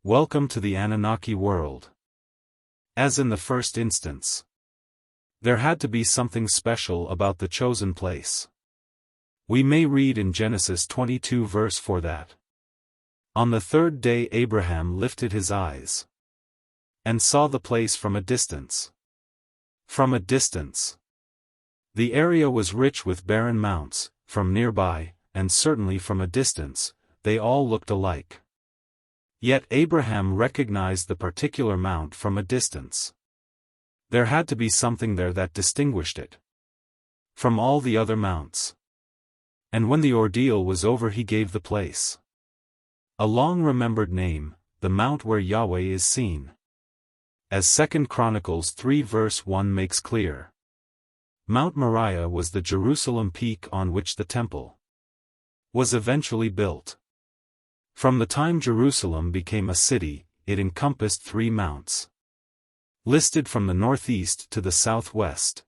Welcome to the Anunnaki world. As in the first instance, there had to be something special about the chosen place. We may read in Genesis 22 verse 4 that, "On the third day Abraham lifted his eyes and saw the place from a distance." From a distance. The area was rich with barren mounts, from nearby, and certainly from a distance, they all looked alike. Yet Abraham recognized the particular mount from a distance. There had to be something there that distinguished it from all the other mounts. And when the ordeal was over, he gave the place a long-remembered name, the mount where Yahweh is seen. As 2 Chronicles 3 verse 1 makes clear, Mount Moriah was the Jerusalem peak on which the temple was eventually built. From the time Jerusalem became a city, it encompassed 3 mounts, listed from the northeast to the southwest.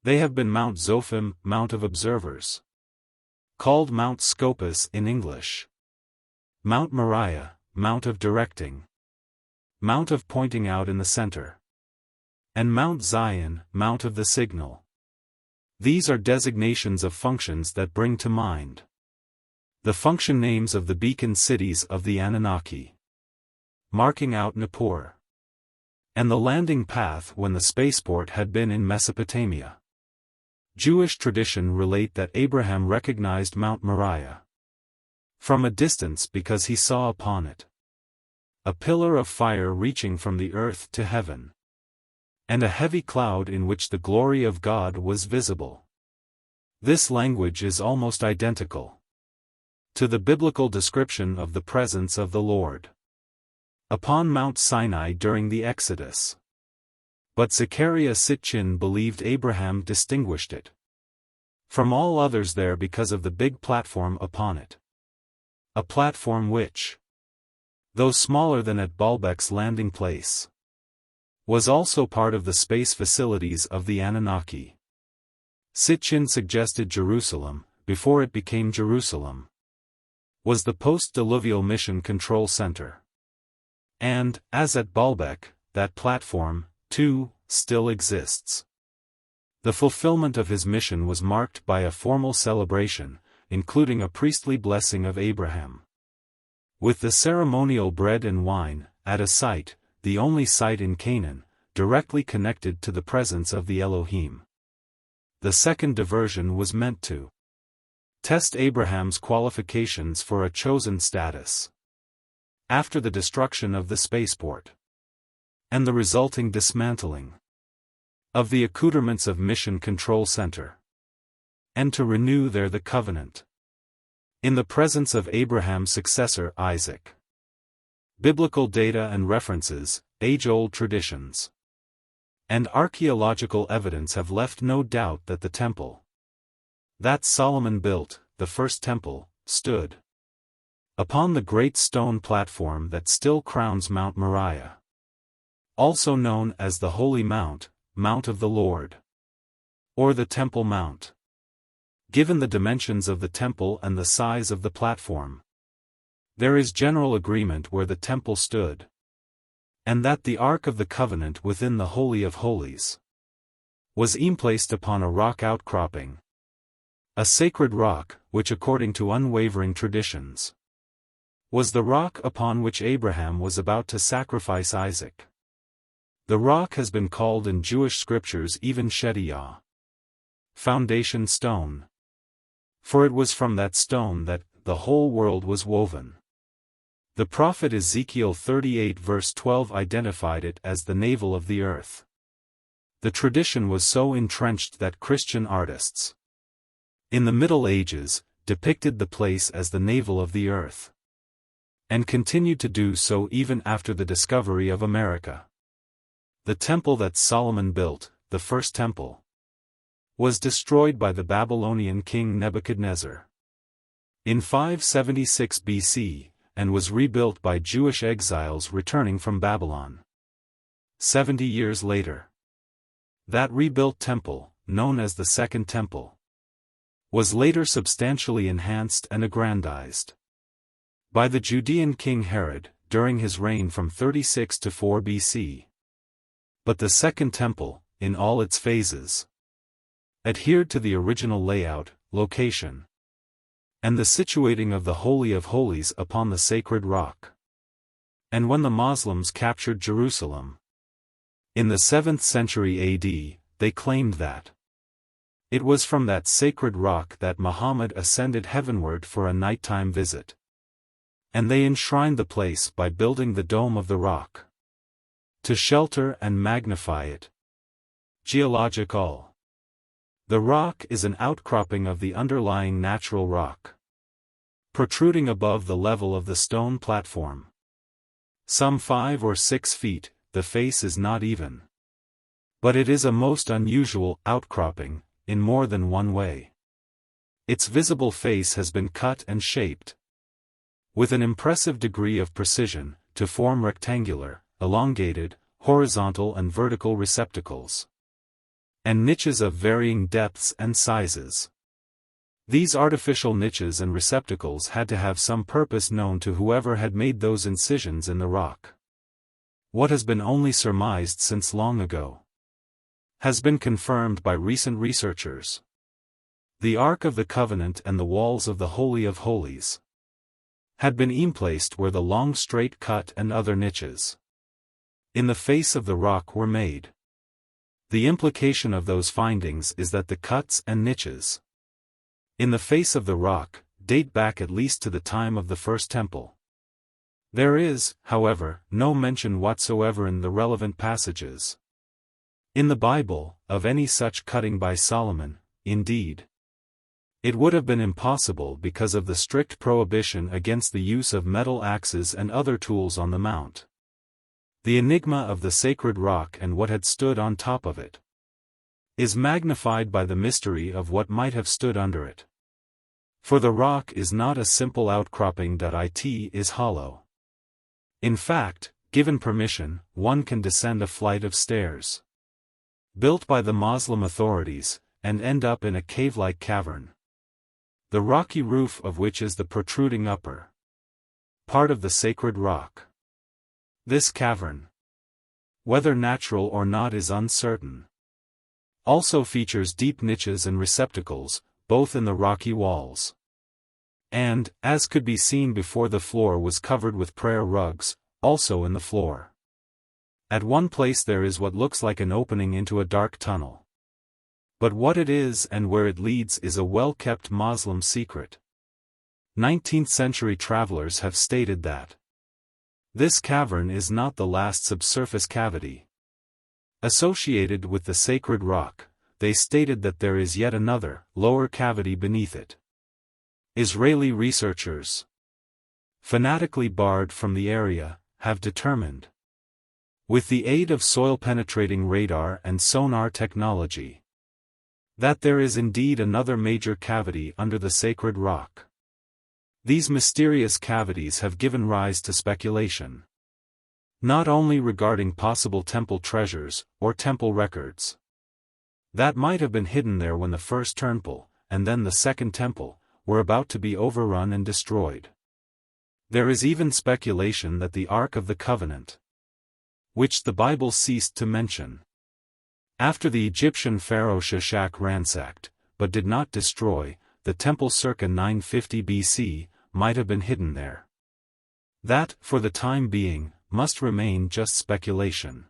They have been Mount Zophim, Mount of Observers, called Mount Scopus in English, Mount Moriah, Mount of Directing, Mount of Pointing Out in the center, and Mount Zion, Mount of the Signal. These are designations of functions that bring to mind the function names of the beacon cities of the Anunnaki, marking out Nippur, and the landing path when the spaceport had been in Mesopotamia. Jewish tradition relate that Abraham recognized Mount Moriah from a distance because he saw upon it a pillar of fire reaching from the earth to heaven, and a heavy cloud in which the glory of God was visible. This language is almost identical to the biblical description of the presence of the Lord upon Mount Sinai during the Exodus. But Zecharia Sitchin believed Abraham distinguished it from all others there because of the big platform upon it. A platform which, though smaller than at Baalbek's landing place, was also part of the space facilities of the Anunnaki. Sitchin suggested Jerusalem, before it became Jerusalem, was the post-diluvial mission control center. And, as at Baalbek, that platform, too, still exists. The fulfillment of his mission was marked by a formal celebration, including a priestly blessing of Abraham, with the ceremonial bread and wine, at a site, the only site in Canaan, directly connected to the presence of the Elohim. The second diversion was meant to test Abraham's qualifications for a chosen status after the destruction of the spaceport and the resulting dismantling of the accoutrements of Mission Control Center, and to renew there the covenant in the presence of Abraham's successor Isaac. Biblical data and references, age-old traditions, and archaeological evidence have left no doubt that the temple that Solomon built, the first temple, stood upon the great stone platform that still crowns Mount Moriah, also known as the Holy Mount, Mount of the Lord, or the Temple Mount. Given the dimensions of the temple and the size of the platform, there is general agreement where the temple stood, and that the Ark of the Covenant within the Holy of Holies was emplaced upon a rock outcropping, a sacred rock, which according to unwavering traditions, was the rock upon which Abraham was about to sacrifice Isaac. The rock has been called in Jewish scriptures even Shediyah, foundation stone, for it was from that stone that the whole world was woven. The prophet Ezekiel 38 verse 12 identified it as the navel of the earth. The tradition was so entrenched that Christian artists in the Middle Ages depicted the place as the navel of the earth, and continued to do so even after the discovery of America. The temple that Solomon built, the first temple, was destroyed by the Babylonian king Nebuchadnezzar in 576 BC, and was rebuilt by Jewish exiles returning from Babylon 70 years later. That rebuilt temple, known as the Second Temple, was later substantially enhanced and aggrandized by the Judean king Herod, during his reign from 36 to 4 BC. But the Second Temple, in all its phases, adhered to the original layout, location, and the situating of the Holy of Holies upon the sacred rock. And when the Muslims captured Jerusalem in the 7th century AD, they claimed that it was from that sacred rock that Muhammad ascended heavenward for a nighttime visit. And they enshrined the place by building the dome of the rock to shelter and magnify it. Geological. The rock is an outcropping of the underlying natural rock, protruding above the level of the stone platform. Some 5 or 6 feet, the face is not even. But it is a most unusual outcropping, in more than one way. Its visible face has been cut and shaped with an impressive degree of precision, to form rectangular, elongated, horizontal and vertical receptacles, and niches of varying depths and sizes. These artificial niches and receptacles had to have some purpose known to whoever had made those incisions in the rock. What has been only surmised since long ago has been confirmed by recent researchers. The Ark of the Covenant and the walls of the Holy of Holies had been emplaced where the long straight cut and other niches in the face of the rock were made. The implication of those findings is that the cuts and niches in the face of the rock date back at least to the time of the First Temple. There is, however, no mention whatsoever in the relevant passages in the Bible of any such cutting by Solomon. Indeed, it would have been impossible because of the strict prohibition against the use of metal axes and other tools on the mount. The enigma of the sacred rock and what had stood on top of it is magnified by the mystery of what might have stood under it. For the rock is not a simple outcropping. It is hollow. In fact, given permission, one can descend a flight of stairs built by the Muslim authorities, and end up in a cave-like cavern, the rocky roof of which is the protruding upper part of the sacred rock. This cavern, whether natural or not is uncertain, also features deep niches and receptacles, both in the rocky walls. And, as could be seen before, the floor was covered with prayer rugs, also in the floor. At one place there is what looks like an opening into a dark tunnel. But what it is and where it leads is a well-kept Muslim secret. 19th-century travelers have stated that this cavern is not the last subsurface cavity associated with the sacred rock. They stated that there is yet another, lower cavity beneath it. Israeli researchers, fanatically barred from the area, have determined, with the aid of soil-penetrating radar and sonar technology, that there is indeed another major cavity under the sacred rock. These mysterious cavities have given rise to speculation, not only regarding possible temple treasures, or temple records that might have been hidden there when the first temple, and then the second temple, were about to be overrun and destroyed. There is even speculation that the Ark of the Covenant, which the Bible ceased to mention after the Egyptian pharaoh Shishak ransacked, but did not destroy, the temple circa 950 BC, might have been hidden there. That, for the time being, must remain just speculation.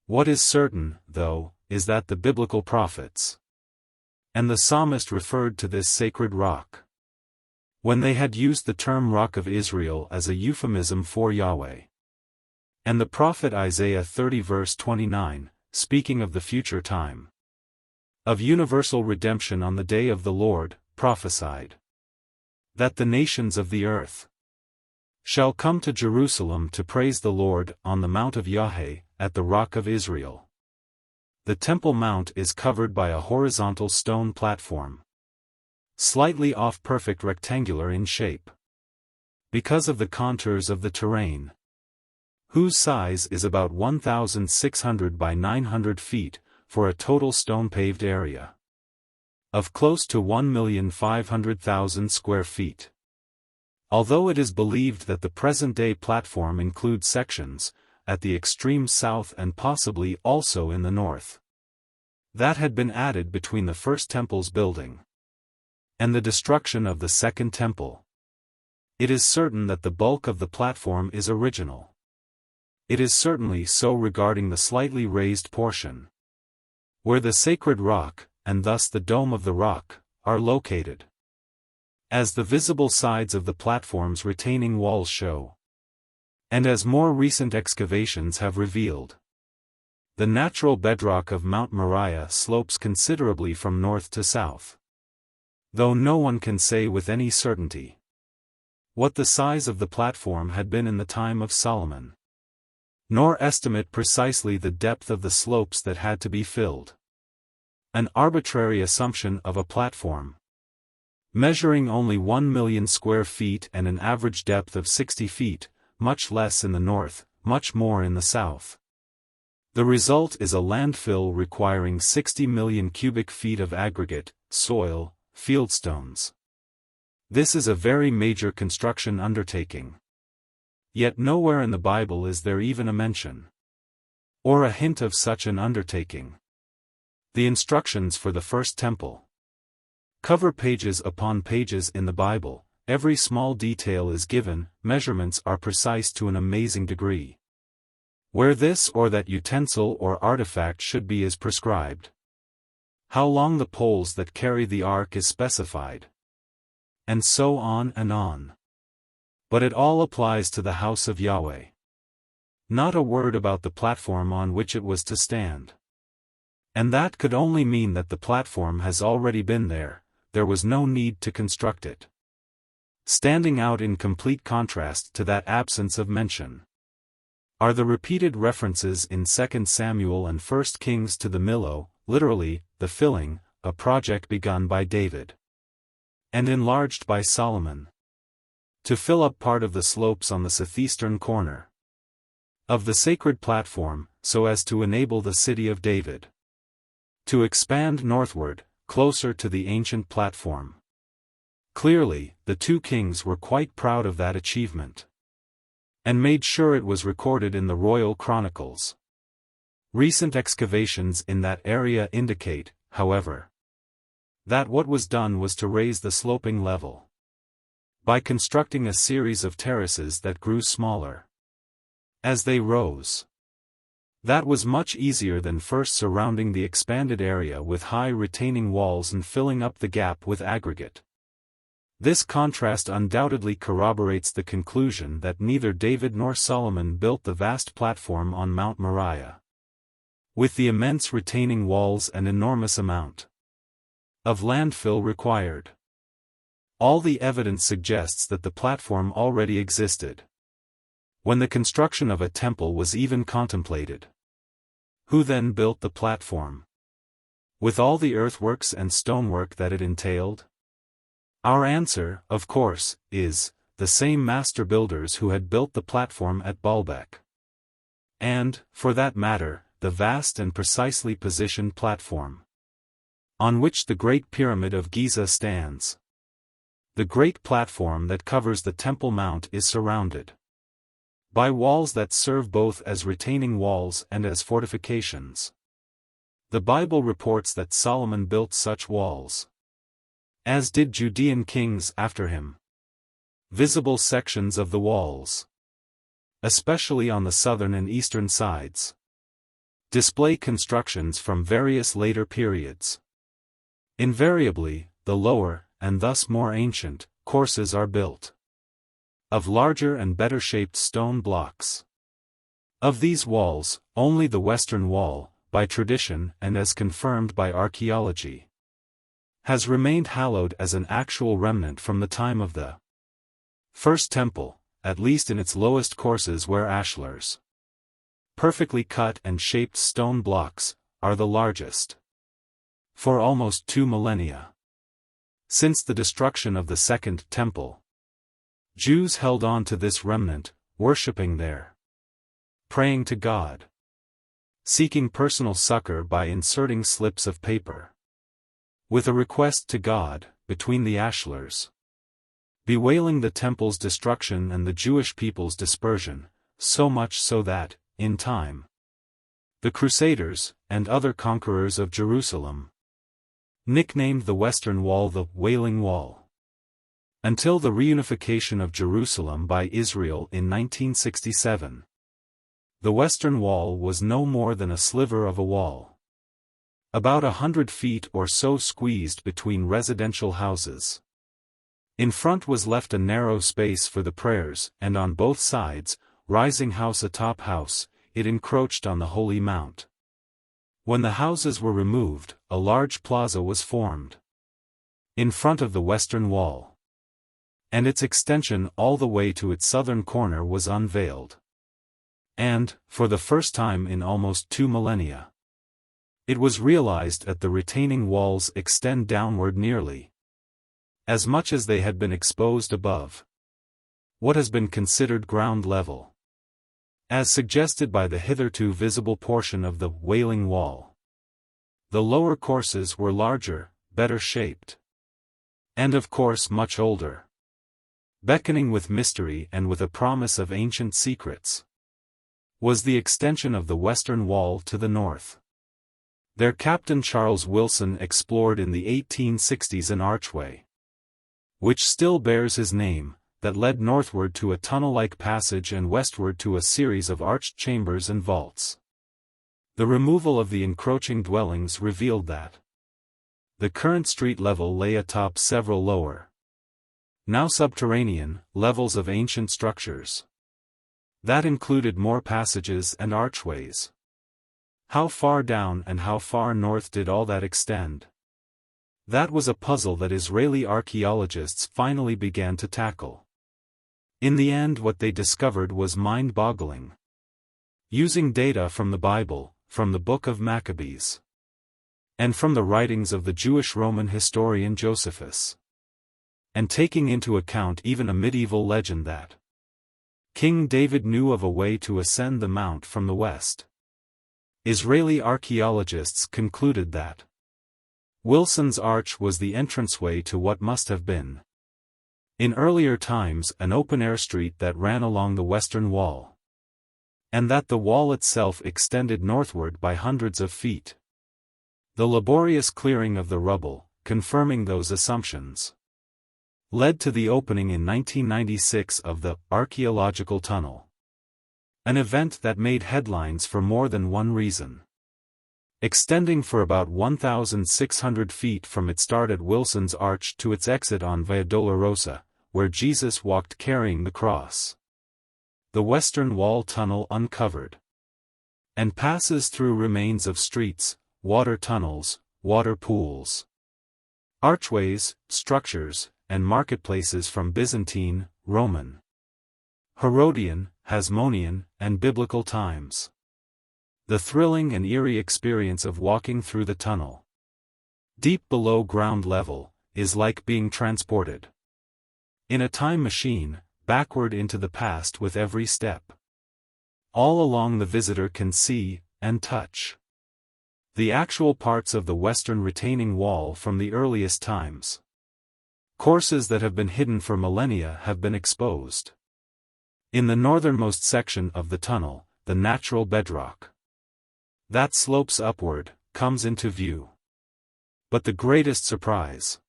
What is certain, though, is that the biblical prophets and the psalmist referred to this sacred rock when they had used the term Rock of Israel as a euphemism for Yahweh. And the prophet Isaiah 30 verse 29, speaking of the future time of universal redemption on the day of the Lord, prophesied that the nations of the earth shall come to Jerusalem to praise the Lord on the Mount of Yahweh, at the Rock of Israel. The Temple Mount is covered by a horizontal stone platform, slightly off, perfect rectangular in shape, because of the contours of the terrain, whose size is about 1,600 by 900 feet, for a total stone-paved area of close to 1,500,000 square feet. Although it is believed that the present-day platform includes sections, at the extreme south and possibly also in the north, that had been added between the first temple's building and the destruction of the second temple. It is certain that the bulk of the platform is original. It is certainly so regarding the slightly raised portion, where the sacred rock, and thus the dome of the rock, are located, as the visible sides of the platform's retaining walls show, and as more recent excavations have revealed. The natural bedrock of Mount Moriah slopes considerably from north to south, though no one can say with any certainty what the size of the platform had been in the time of Solomon, nor estimate precisely the depth of the slopes that had to be filled. An arbitrary assumption of a platform measuring only 1 million square feet and an average depth of 60 feet, much less in the north, much more in the south. The result is a landfill requiring 60 million cubic feet of aggregate, soil, fieldstones. This is a very major construction undertaking. Yet nowhere in the Bible is there even a mention or a hint of such an undertaking. The instructions for the first temple cover pages upon pages in the Bible. Every small detail is given, measurements are precise to an amazing degree. Where this or that utensil or artifact should be is prescribed. How long the poles that carry the ark is specified. And so on and on. But it all applies to the house of Yahweh. Not a word about the platform on which it was to stand. And that could only mean that the platform has already been there was no need to construct it. Standing out in complete contrast to that absence of mention are the repeated references in 2 Samuel and 1 Kings to the Millo, literally, the filling, a project begun by David and enlarged by Solomon, to fill up part of the slopes on the southeastern corner of the sacred platform, so as to enable the city of David to expand northward, closer to the ancient platform. Clearly, the two kings were quite proud of that achievement, and made sure it was recorded in the royal chronicles. Recent excavations in that area indicate, however, that what was done was to raise the sloping level by constructing a series of terraces that grew smaller as they rose. That was much easier than first surrounding the expanded area with high retaining walls and filling up the gap with aggregate. This contrast undoubtedly corroborates the conclusion that neither David nor Solomon built the vast platform on Mount Moriah, with the immense retaining walls and enormous amount of landfill required. All the evidence suggests that the platform already existed when the construction of a temple was even contemplated. Who then built the platform, with all the earthworks and stonework that it entailed? Our answer, of course, is the same master builders who had built the platform at Baalbek. And, for that matter, the vast and precisely positioned platform on which the Great Pyramid of Giza stands. The great platform that covers the Temple Mount is surrounded by walls that serve both as retaining walls and as fortifications. The Bible reports that Solomon built such walls, as did Judean kings after him. Visible sections of the walls, especially on the southern and eastern sides, display constructions from various later periods. Invariably, the lower, and thus more ancient, courses are built of larger and better shaped stone blocks. Of these walls, only the western wall, by tradition and as confirmed by archaeology, has remained hallowed as an actual remnant from the time of the First Temple, at least in its lowest courses where ashlars, perfectly cut and shaped stone blocks, are the largest. For almost 2 millennia since the destruction of the Second Temple, Jews held on to this remnant, worshipping there, praying to God, seeking personal succor by inserting slips of paper with a request to God, between the ashlars. bewailing the temple's destruction and the Jewish people's dispersion, so much so that, in time, the Crusaders, and other conquerors of Jerusalem, nicknamed the Western Wall the Wailing Wall. Until the reunification of Jerusalem by Israel in 1967. The Western Wall was no more than a sliver of a wall. About 100 feet or so squeezed between residential houses. In front was left a narrow space for the prayers, and on both sides, rising house atop house, it encroached on the Holy Mount. When the houses were removed, a large plaza was formed in front of the Western Wall, and its extension all the way to its southern corner was unveiled. And, for the first time in almost 2 millennia, it was realized that the retaining walls extend downward nearly as much as they had been exposed above what has been considered ground level, as suggested by the hitherto visible portion of the Wailing Wall. The lower courses were larger, better shaped, and of course much older, beckoning with mystery and with a promise of ancient secrets, was the extension of the Western Wall to the north. Their captain Charles Wilson explored in the 1860s an archway, which still bears his name, that led northward to a tunnel-like passage and westward to a series of arched chambers and vaults. The removal of the encroaching dwellings revealed that the current street level lay atop several lower, now subterranean, levels of ancient structures. That included more passages and archways. How far down and how far north did all that extend? That was a puzzle that Israeli archaeologists finally began to tackle. In the end, what they discovered was mind-boggling. Using data from the Bible, from the Book of Maccabees, and from the writings of the Jewish Roman historian Josephus, and taking into account even a medieval legend that King David knew of a way to ascend the mount from the west, Israeli archaeologists concluded that Wilson's Arch was the entranceway to what must have been, in earlier times, an open-air street that ran along the Western Wall, and that the wall itself extended northward by hundreds of feet. The laborious clearing of the rubble, confirming those assumptions, led to the opening in 1996 of the archaeological tunnel. An event that made headlines for more than one reason. Extending for about 1,600 feet from its start at Wilson's Arch to its exit on Via Dolorosa, where Jesus walked carrying the cross. The Western Wall tunnel uncovered, and passes through remains of streets, water tunnels, water pools, archways, structures, and marketplaces from Byzantine, Roman, Herodian, Hasmonean, and biblical times. The thrilling and eerie experience of walking through the tunnel, deep below ground level, is like being transported in a time machine, backward into the past with every step. All along the visitor can see, and touch, the actual parts of the western retaining wall from the earliest times. Courses that have been hidden for millennia have been exposed. In the northernmost section of the tunnel, the natural bedrock that slopes upward, comes into view. But the greatest surprise,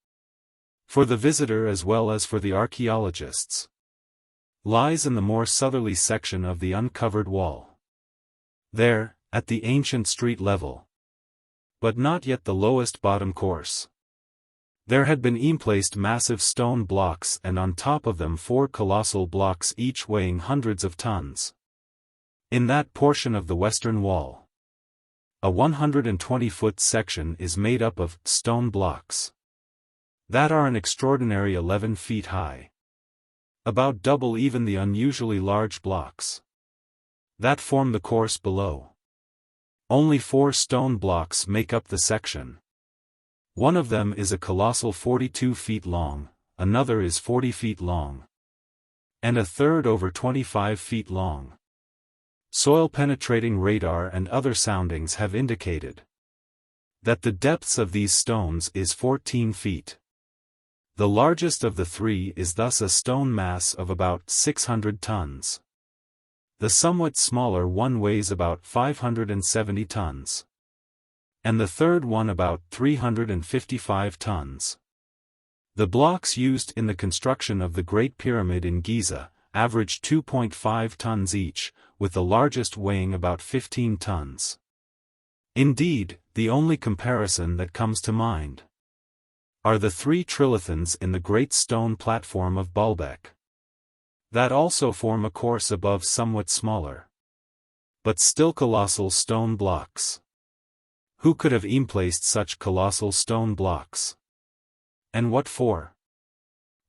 for the visitor as well as for the archaeologists, lies in the more southerly section of the uncovered wall. There, at the ancient street level, but not yet the lowest bottom course, there had been emplaced massive stone blocks, and on top of them 4 colossal blocks each weighing hundreds of tons. In that portion of the Western Wall, a 120-foot section is made up of stone blocks that are an extraordinary 11 feet high, about double even the unusually large blocks that form the course below. Only 4 stone blocks make up the section. One of them is a colossal 42 feet long, another is 40 feet long, and a third over 25 feet long. Soil-penetrating radar and other soundings have indicated that the depths of these stones is 14 feet. The largest of the three is thus a stone mass of about 600 tons. The somewhat smaller one weighs about 570 tons. And the third one about 355 tons. The blocks used in the construction of the Great Pyramid in Giza averaged 2.5 tons each, with the largest weighing about 15 tons. Indeed, the only comparison that comes to mind are the 3 trilithons in the Great Stone Platform of Baalbek, that also form a course above somewhat smaller, but still colossal stone blocks. Who could have emplaced such colossal stone blocks? And what for?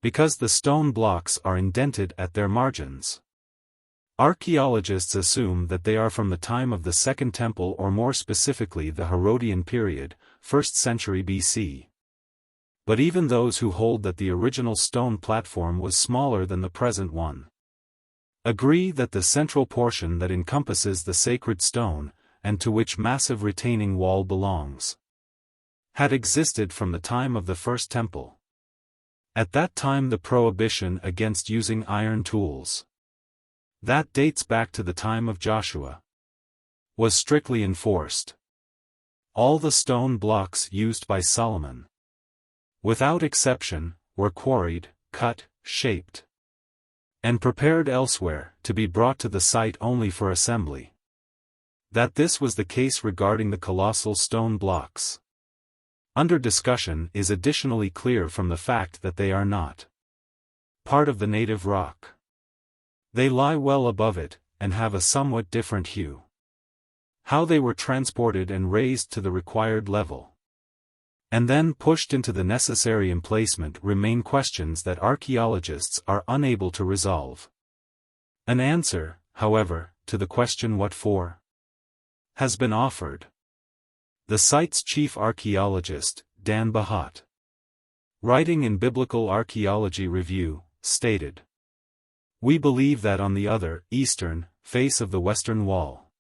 Because the stone blocks are indented at their margins. Archaeologists assume that they are from the time of the Second Temple, or more specifically the Herodian period, 1st century BC. But even those who hold that the original stone platform was smaller than the present one agree that the central portion that encompasses the sacred stone, and to which massive retaining wall belongs, had existed from the time of the First Temple. At that time the prohibition against using iron tools, that dates back to the time of Joshua, was strictly enforced. All the stone blocks used by Solomon, without exception, were quarried, cut, shaped, and prepared elsewhere, to be brought to the site only for assembly. That this was the case regarding the colossal stone blocks under discussion is additionally clear from the fact that they are not part of the native rock. They lie well above it, and have a somewhat different hue. How they were transported and raised to the required level, and then pushed into the necessary emplacement, remain questions that archaeologists are unable to resolve. An answer, however, to the question what for, has been offered. The site's chief archaeologist, Dan Bahat, writing in Biblical Archaeology Review, stated, "We believe that on the other, eastern, face of the western wall,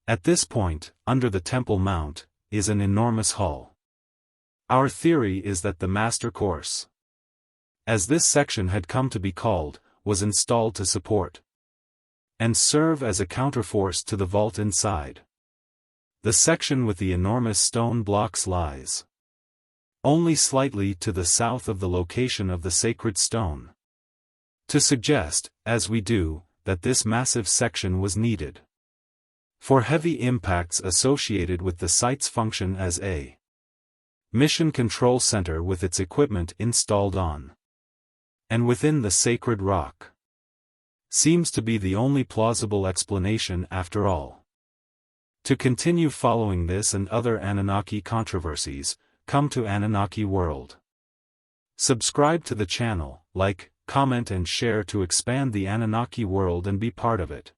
at this point, under the Temple Mount, is an enormous hall. Our theory is that the master course, as this section had come to be called, was installed to support and serve as a counterforce to the vault inside. The section with the enormous stone blocks lies only slightly to the south of the location of the sacred stone. To suggest, as we do, that this massive section was needed for heavy impacts associated with the site's function as a mission control center with its equipment installed on and within the sacred rock, seems to be the only plausible explanation after all. To continue following this and other Anunnaki controversies, come to Anunnaki World. Subscribe to the channel, like, comment and share to expand the Anunnaki world and be part of it.